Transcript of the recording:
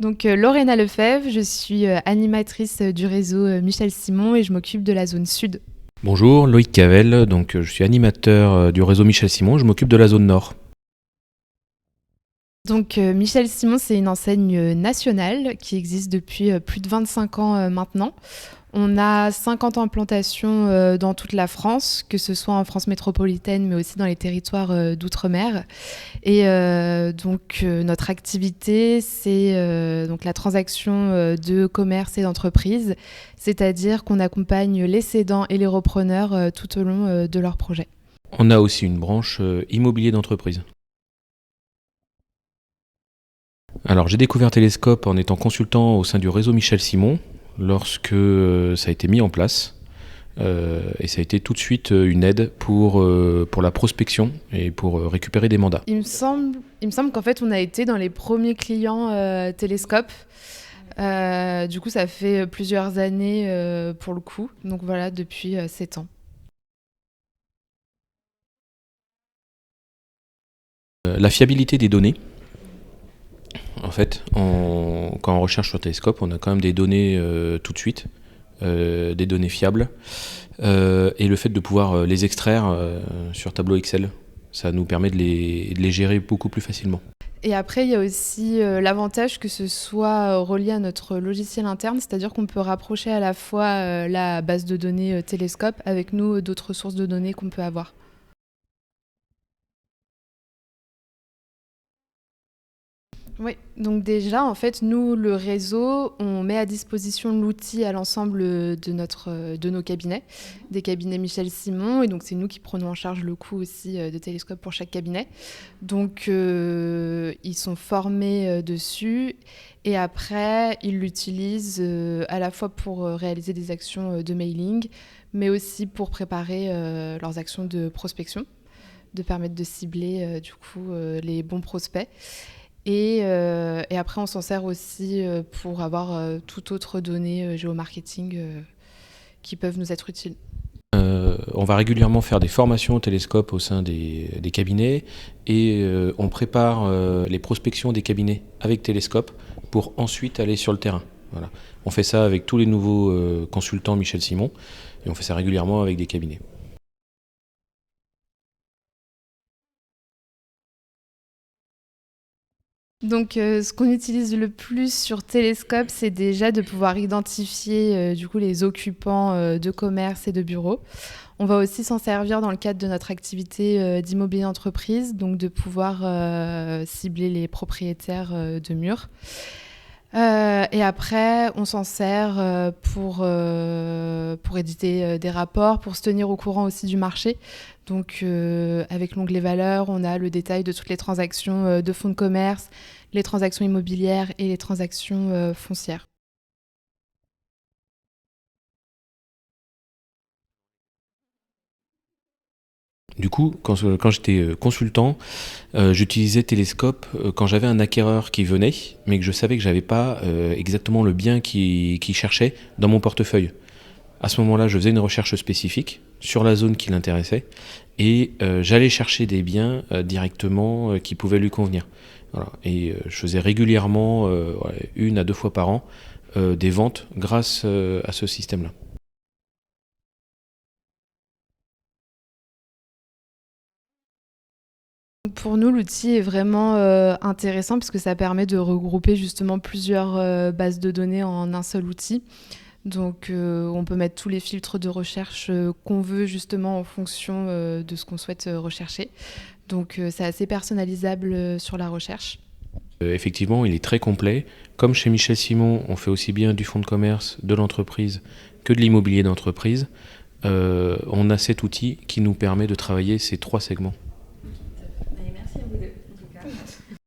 Donc Lorena Lefebvre, je suis animatrice du réseau Michel Simon et je m'occupe de la zone sud. Bonjour, Loïc Cavell, je suis animateur du réseau Michel Simon, je m'occupe de la zone nord. Donc Michel Simon, c'est une enseigne nationale qui existe depuis plus de 25 ans maintenant. On a 50 implantations dans toute la France, que ce soit en France métropolitaine, mais aussi dans les territoires d'outre-mer. Et notre activité, c'est donc la transaction de commerce et d'entreprise, c'est-à-dire qu'on accompagne les cédants et les repreneurs tout au long de leur projet. On a aussi une branche immobilier d'entreprise. Alors j'ai découvert Télescope en étant consultant au sein du réseau Michel Simon, lorsque ça a été mis en place. Et ça a été tout de suite une aide pour la prospection et pour récupérer des mandats. Il me semble qu'en fait, on a été dans les premiers clients Télescope. Du coup, ça fait plusieurs années pour le coup. Donc voilà, depuis 7 ans. La fiabilité des données. En fait, quand on recherche sur Télescope, on a quand même des données tout de suite, des données fiables. Et le fait de pouvoir les extraire sur tableau Excel, ça nous permet de les gérer beaucoup plus facilement. Et après, il y a aussi l'avantage que ce soit relié à notre logiciel interne, c'est-à-dire qu'on peut rapprocher à la fois la base de données Télescope avec nous d'autres sources de données qu'on peut avoir. Oui, donc déjà, en fait, nous, le réseau, on met à disposition l'outil à l'ensemble de nos cabinets, des cabinets Michel Simon, et donc c'est nous qui prenons en charge le coût aussi de Télescope pour chaque cabinet. Donc, ils sont formés dessus, et après, ils l'utilisent à la fois pour réaliser des actions de mailing, mais aussi pour préparer leurs actions de prospection, de permettre de cibler les bons prospects. Et après, on s'en sert aussi pour avoir toute autre donnée géomarketing qui peuvent nous être utiles. On va régulièrement faire des formations au Télescope au sein des cabinets et on prépare les prospections des cabinets avec Télescope pour ensuite aller sur le terrain. Voilà. On fait ça avec tous les nouveaux consultants Michel Simon et on fait ça régulièrement avec des cabinets. Donc, ce qu'on utilise le plus sur Télescope, c'est déjà de pouvoir identifier les occupants de commerce et de bureaux. On va aussi s'en servir dans le cadre de notre activité d'immobilier d'entreprise, donc de pouvoir cibler les propriétaires de murs. Et après, on s'en sert pour éditer des rapports, pour se tenir au courant aussi du marché. Donc, avec l'onglet valeurs, on a le détail de toutes les transactions de fonds de commerce, les transactions immobilières et les transactions foncières. Du coup, quand j'étais consultant, j'utilisais Télescope quand j'avais un acquéreur qui venait, mais que je savais que j'avais pas exactement le bien qu'il cherchait dans mon portefeuille. À ce moment-là, je faisais une recherche spécifique sur la zone qui l'intéressait et j'allais chercher des biens directement qui pouvaient lui convenir. Voilà. Et je faisais régulièrement, 1 à 2 fois par an, des ventes grâce à ce système-là. Pour nous, l'outil est vraiment intéressant parce que ça permet de regrouper justement plusieurs bases de données en un seul outil. Donc, on peut mettre tous les filtres de recherche qu'on veut justement en fonction de ce qu'on souhaite rechercher. Donc, c'est assez personnalisable sur la recherche. Effectivement, il est très complet. Comme chez Michel Simon, on fait aussi bien du fonds de commerce, de l'entreprise que de l'immobilier d'entreprise. On a cet outil qui nous permet de travailler ces 3 segments.